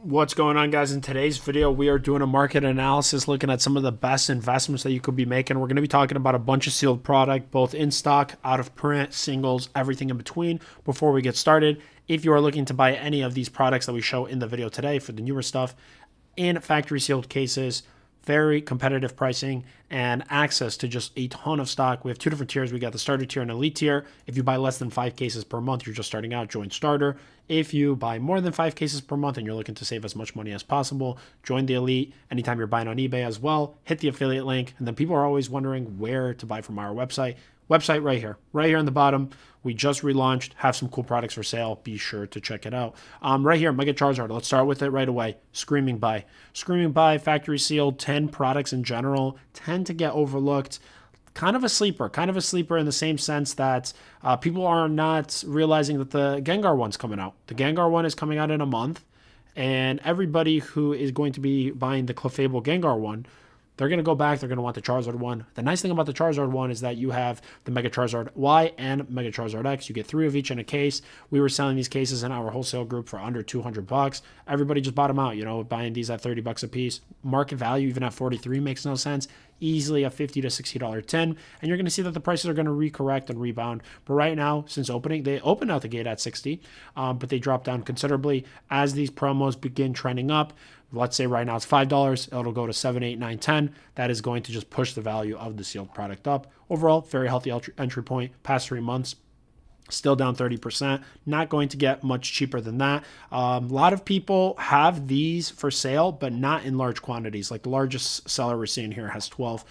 What's going on, guys? In today's video, we are doing a market analysis looking at some of the best investments that you could be making. We're going to be talking about a bunch of sealed product, both in stock, out of print, singles, everything in between. Before we get started, if you are looking to buy any of these products that we show in the video today for the newer stuff in factory sealed cases, very competitive pricing and access to just a ton of stock. We have two different tiers. We got the starter tier and elite tier. If you buy less than 5 cases per month, you're just starting out, join starter. If you buy more than 5 cases per month and you're looking to save as much money as possible, join the elite. Anytime you're buying on eBay as well, hit the affiliate link. And then people are always wondering where to buy from our website. Website right here on the bottom. We just relaunched, have some cool products for sale. Be sure to check it out. Right here, Mega Charizard. Let's start with it right away. Screaming buy. Screaming buy, factory sealed, 10 products in general tend to get overlooked. Kind of a sleeper in the same sense that people are not realizing that the Gengar one's coming out. The Gengar one is coming out in a month, and everybody who is going to be buying the Clefable Gengar one, they're going to go back. They're going to want the Charizard one. The nice thing about the Charizard one is that you have the Mega Charizard Y and Mega Charizard X. You get 3 of each in a case. We were selling these cases in our wholesale group for under $200. Everybody just bought them out, buying these at $30 a piece. Market value, even at 43, makes no sense. Easily a $50 to $60 tin. And you're going to see that the prices are going to recorrect and rebound. But right now, since opening, they opened out the gate at 60, but they dropped down considerably as these promos begin trending up. Let's say right now it's $5. It'll go to 7, 8, 9, 10. That is going to just push the value of the sealed product up. Overall, very healthy entry point. Past 3 months, still down 30%. Not going to get much cheaper than that. A lot of people have these for sale, but not in large quantities. Like the largest seller we're seeing here has 12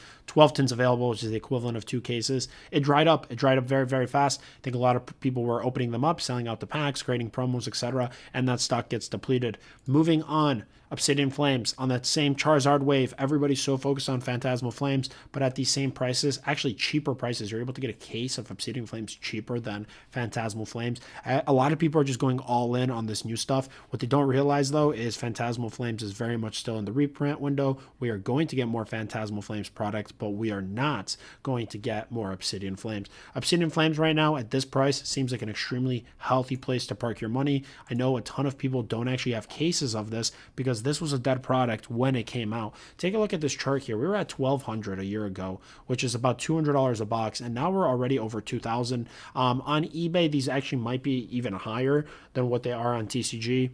tins available, which is the equivalent of 2 cases. It dried up very, very fast. I think a lot of people were opening them up, selling out the packs, creating promos, etc., and that stock gets depleted. Moving on, Obsidian Flames on that same Charizard wave. Everybody's so focused on Phantasmal Flames, but at these same prices, actually cheaper prices. You're able to get a case of Obsidian Flames cheaper than Phantasmal Flames. A lot of people are just going all in on this new stuff. What they don't realize, though, is Phantasmal Flames is very much still in the reprint window. We are going to get more Phantasmal Flames products, but we are not going to get more Obsidian Flames. Obsidian Flames right now at this price seems like an extremely healthy place to park your money. I know a ton of people don't actually have cases of this because this was a dead product when it came out. Take a look at this chart here. We were at $1,200 a year ago, which is about $200 a box, and now we're already over $2,000. On eBay, these actually might be even higher than what they are on TCG.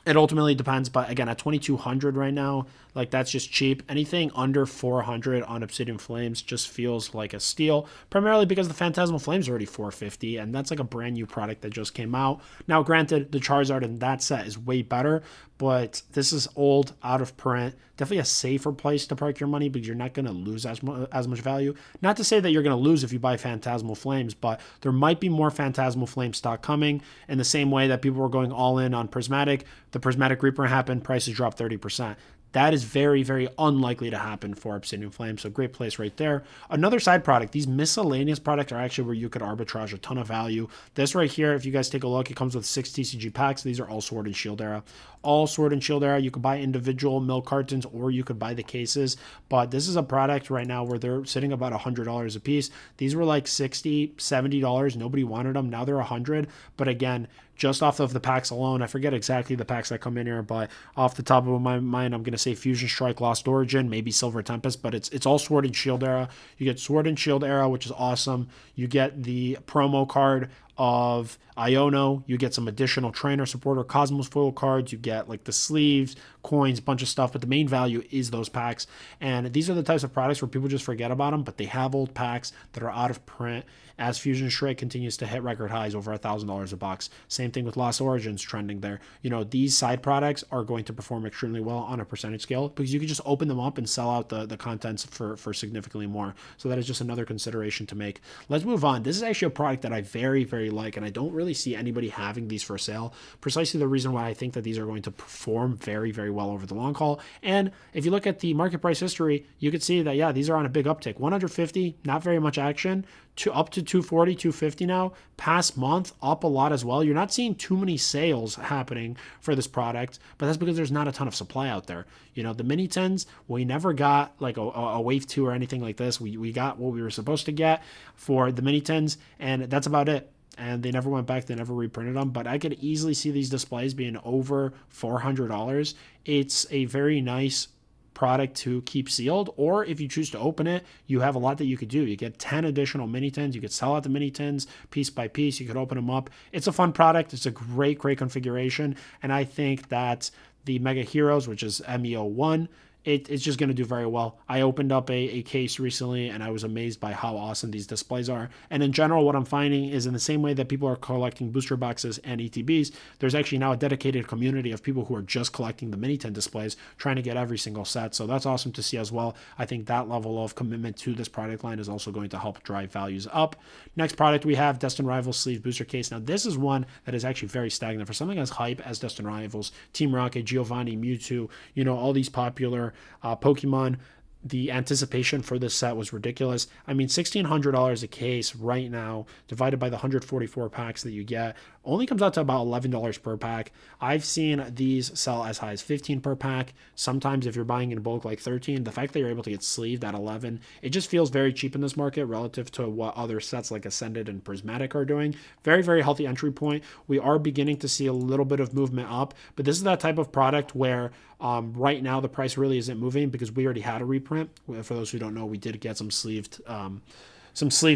It ultimately depends, but again, at 2,200 right now, like that's just cheap. Anything under 400 on Obsidian Flames just feels like a steal, primarily because the Phantasmal Flames are already 450, and that's like a brand new product that just came out. Now, granted, the Charizard in that set is way better, but this is old, out of print. Definitely a safer place to park your money because you're not going to lose as much value. Not to say that you're going to lose if you buy Phantasmal Flames, but there might be more Phantasmal Flame stock coming in the same way that people were going all in on Prismatic. The Prismatic Reprint happened, prices dropped 30%. That is very, very unlikely to happen for Obsidian Flames, so great place right there. Another side product, these miscellaneous products are actually where you could arbitrage a ton of value. This right here, if you guys take a look, it comes with 6 TCG packs. These are all Sword and Shield era. All Sword and Shield era. You could buy individual milk cartons or you could buy the cases, but this is a product right now where they're sitting about $100 a piece. These were like $60, $70. Nobody wanted them. Now they're $100, but again, just off of the packs alone, I forget exactly the packs that come in here, but off the top of my mind, I'm going to say Fusion Strike, Lost Origin, maybe Silver Tempest, but it's all Sword and Shield era. You get Sword and Shield era, which is awesome. You get the promo card of Iono. You get some additional trainer supporter Cosmos foil cards. You get like the sleeves, coins, bunch of stuff, but the main value is those packs. And these are the types of products where people just forget about them, but they have old packs that are out of print as Fusion Strike continues to hit record highs over $1,000 a box. Same thing with Lost Origins trending there. These side products are going to perform extremely well on a percentage scale because you can just open them up and sell out the contents for significantly more. So that is just another consideration to make. Let's move on. This is actually a product that I very, very like, and I don't really see anybody having these for sale. Precisely the reason why I think that these are going to perform very, very well over the long haul. And if you look at the market price history, you can see that, yeah, these are on a big uptick. 150, not very much action. Up to 240, 250 now. Past month, up a lot as well. You're not seeing too many sales happening for this product, but that's because there's not a ton of supply out there. The mini tins, we never got like a wave 2 or anything like this. We got what we were supposed to get for the mini tins, and that's about it. and they never went back. They never reprinted them. But I could easily see these displays being over $400. It's a very nice product to keep sealed, or if you choose to open it, you have a lot that you could do. You get 10 additional mini tins. You could sell out the mini tins piece by piece. You could open them up. It's a fun product. It's a great configuration, and I think that the Mega Heroes, which is MEO1, it's just going to do very well. I opened up a case recently, and I was amazed by how awesome these displays are. And in general, what I'm finding is in the same way that people are collecting booster boxes and ETBs, there's actually now a dedicated community of people who are just collecting the mini tin displays, trying to get every single set. So that's awesome to see as well. I think that level of commitment to this product line is also going to help drive values up. Next product we have Destined Rivals Sleeve Booster Case. Now this is one that is actually very stagnant. For something as hype as Destined Rivals, Team Rocket, Giovanni, Mewtwo, all these popular Pokemon, the anticipation for this set was ridiculous. I mean, $1,600 a case right now, divided by the 144 packs that you get, only comes out to about $11 per pack. I've seen these sell as high as $15 per pack. Sometimes if you're buying in bulk, like $13. The fact that you're able to get sleeved at $11, it just feels very cheap in this market relative to what other sets like Ascended and Prismatic are doing. Very, very healthy entry point. We are beginning to see a little bit of movement up, but this is that type of product where right now the price really isn't moving because we already had a reprint. For those who don't know, we did get some sleeved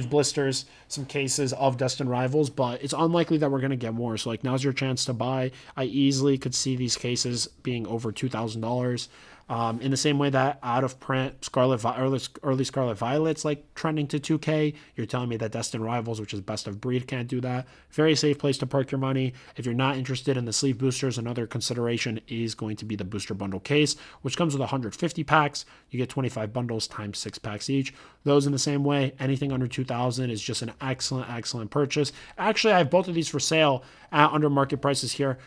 blisters, some cases of Destined Rivals, but it's unlikely that we're going to get more. So like now's your chance to buy. I easily could see these cases being over $2,000. In the same way that out of print early Scarlet Violet's like trending to 2K, you're telling me that Destined Rivals, which is best of breed, can't do that. Very safe place to park your money. If you're not interested in the sleeve boosters, another consideration is going to be the booster bundle case, which comes with 150 packs. You get 25 bundles times 6 packs each. Those in the same way, anything under 2,000 is just an excellent purchase. Actually, I have both of these for sale at under market prices here,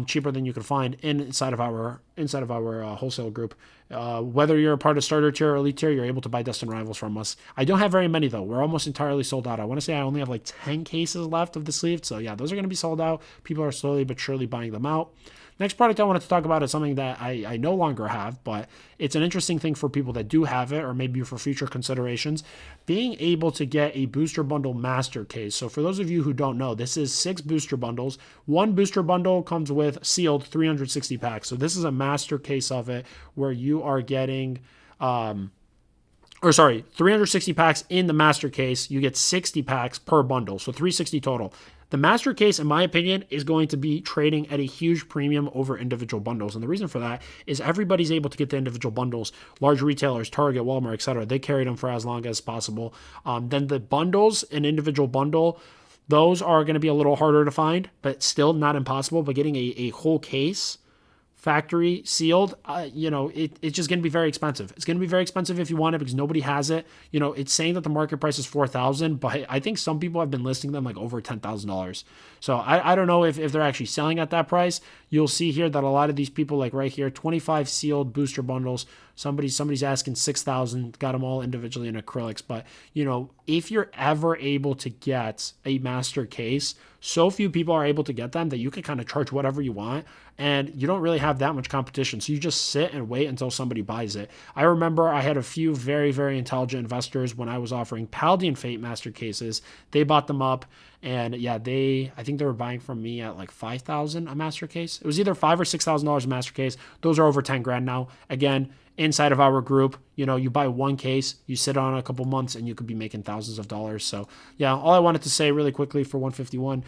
cheaper than you could find inside of our wholesale group. Whether you're a part of starter tier or elite tier, you're able to buy Destined Rivals from us. I don't have very many though. We're almost entirely sold out. I want to say I only have like 10 cases left of the sleeved. So yeah, those are going to be sold out. People are slowly but surely buying them out. Next product I wanted to talk about is something that I no longer have, but it's an interesting thing for people that do have it, or maybe for future considerations. Being able to get a booster bundle master case. So for those of you who don't know, this is 6 booster bundles. One booster bundle comes with sealed 360 packs. So this is a master case of it where you are getting 360 packs in the master case. You get 60 packs per bundle, so 360 total. The master case, in my opinion, is going to be trading at a huge premium over individual bundles. And the reason for that is everybody's able to get the individual bundles. Large retailers, Target, Walmart, etc., they carry them for as long as possible. Then the bundles, an individual bundle, those are going to be a little harder to find, but still not impossible. But getting a whole case, factory sealed, it's just going to be very expensive. It's going to be very expensive if you want it because nobody has it. It's saying that the market price is $4,000, but I think some people have been listing them like over $10,000. So I don't know if they're actually selling at that price. You'll see here that a lot of these people, like right here, 25 sealed booster bundles. Somebody's asking 6,000, got them all individually in acrylics. But, if you're ever able to get a master case, so few people are able to get them that you can kind of charge whatever you want, and you don't really have that much competition. So you just sit and wait until somebody buys it. I remember I had a few very, very intelligent investors when I was offering Paldean Fate master cases. They bought them up, and yeah, I think they were buying from me at like $5,000 a master case. It was either $5,000 or $6,000 a master case. Those are over 10 grand now. Again, inside of our group, you buy one case, you sit on a couple months, and you could be making thousands of dollars. So yeah, all I wanted to say really quickly for 151,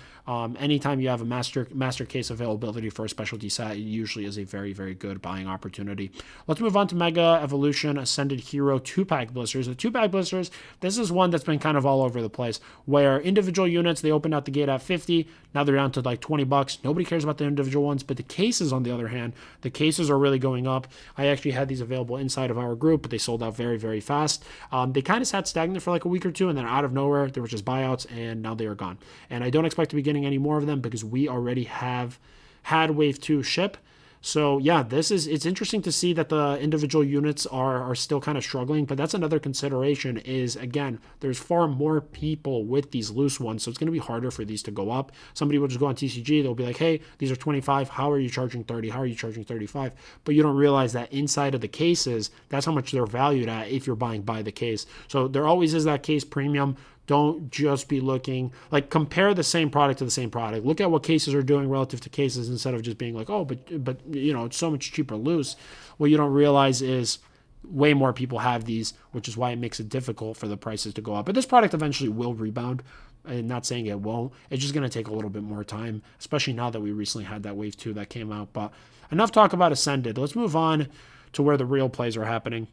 anytime you have a master case availability for a specialty set, it usually is a very, very good buying opportunity. Let's move on to Mega Evolution Ascended Hero 2-pack blisters. The 2-pack blisters, this is one that's been kind of all over the place, where individual units, they opened out the gate at 50, now they're down to like $20. Nobody cares about the individual ones, but the cases, on the other hand, the cases are really going up. I actually had these available inside of our group, but they sold out very, very fast. They kind of sat stagnant for like a week or two, and then out of nowhere, there were just buyouts, and now they are gone. And I don't expect to be getting any more of them because we already have had Wave 2 ship. So yeah, it's interesting to see that the individual units are still kind of struggling, but that's another consideration is, again, there's far more people with these loose ones, so it's going to be harder for these to go up. Somebody will just go on TCG, they'll be like, hey, these are 25, how are you charging 30? How are you charging 35? But you don't realize that inside of the cases, that's how much they're valued at if you're buying by the case. So there always is that case premium. Don't just be looking, like, compare the same product to the same product. Look at what cases are doing relative to cases instead of just being like, oh, but you know, it's so much cheaper loose. What you don't realize is way more people have these, which is why it makes it difficult for the prices to go up. But this product eventually will rebound. And not saying it won't. It's just going to take a little bit more time, especially now that we recently had that wave 2 that came out. But enough talk about Ascended. Let's move on to where the real plays are happening.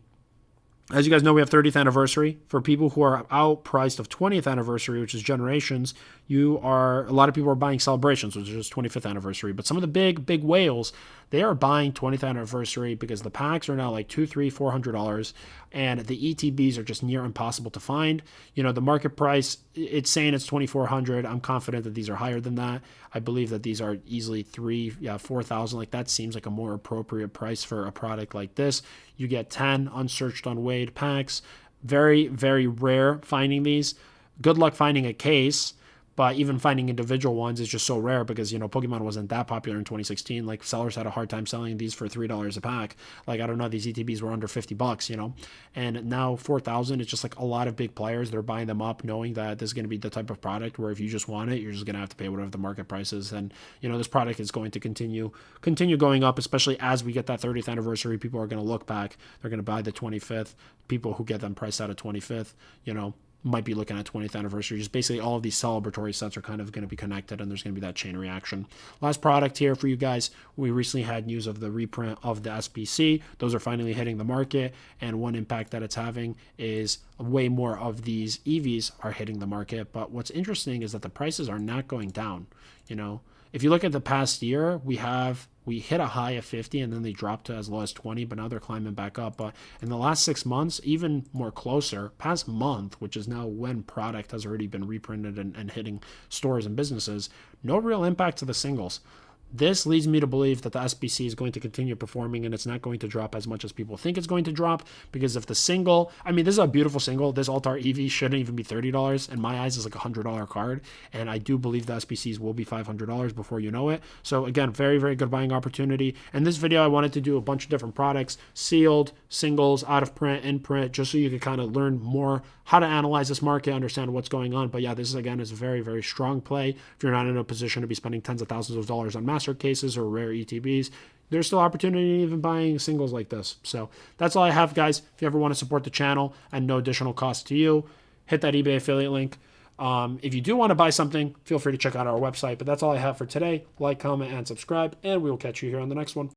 As you guys know, we have 30th anniversary. For people who are outpriced of 20th anniversary, which is Generations, a lot of people are buying Celebrations, which is 25th anniversary. But some of the big whales, they are buying 20th anniversary because the packs are now like $200, $300, $400, and the ETBs are just near impossible to find. You know, the market price, it's saying it's $2,400. I'm confident that these are higher than that. I believe that these are easily $4,000. Like, that seems like a more appropriate price for a product like this. You get 10 unsearched, unweighed packs. Very, very rare finding these. Good luck finding a case, but even finding individual ones is just so rare because, you know, Pokemon wasn't that popular in 2016. Like, sellers had a hard time selling these for $3 a pack. Like, I don't know, these ETBs were under $50, you know, and now 4,000, it's just like a lot of big players. They're buying them up knowing that this is going to be the type of product where if you just want it, you're just going to have to pay whatever the market price is. And, you know, this product is going to continue going up, especially as we get that 30th anniversary. People are going to look back. They're going to buy the 25th. People who get them priced out at 25th, you know, might be looking at 20th anniversary. Just basically all of these celebratory sets are kind of going to be connected, and there's going to be that chain reaction. Last product here for you guys. We recently had news of the reprint of the SBC. Those are finally hitting the market, and one impact that it's having is way more of these EVs are hitting the market. But what's interesting is that the prices are not going down. You know, if you look at the past year, we hit a high of 50 and then they dropped to as low as 20, but now they're climbing back up. But in the last 6 months, even more closer, past month, which is now when product has already been reprinted and hitting stores and businesses, no real impact to the singles. This leads me to believe that the SBC is going to continue performing and it's not going to drop as much as people think it's going to drop, because if the single, I mean, this is a beautiful single. This Altar EV shouldn't even be $30. In my eyes, it's like a $100 card. And I do believe the SBCs will be $500 before you know it. So again, very, very good buying opportunity. In this video, I wanted to do a bunch of different products, sealed, singles, out of print, in print, just so you could kind of learn more how to analyze this market, understand what's going on. But yeah, this is, again, is a very, very strong play. If you're not in a position to be spending tens of thousands of dollars on master cases or rare ETBs, there's still opportunity even buying singles like this. So that's all I have, guys. If you ever want to support the channel and no additional cost to you, hit that eBay affiliate link. If you do want to buy something, feel free to check out our website. But that's all I have for today. Like, comment, and subscribe, and we will catch you here on the next one.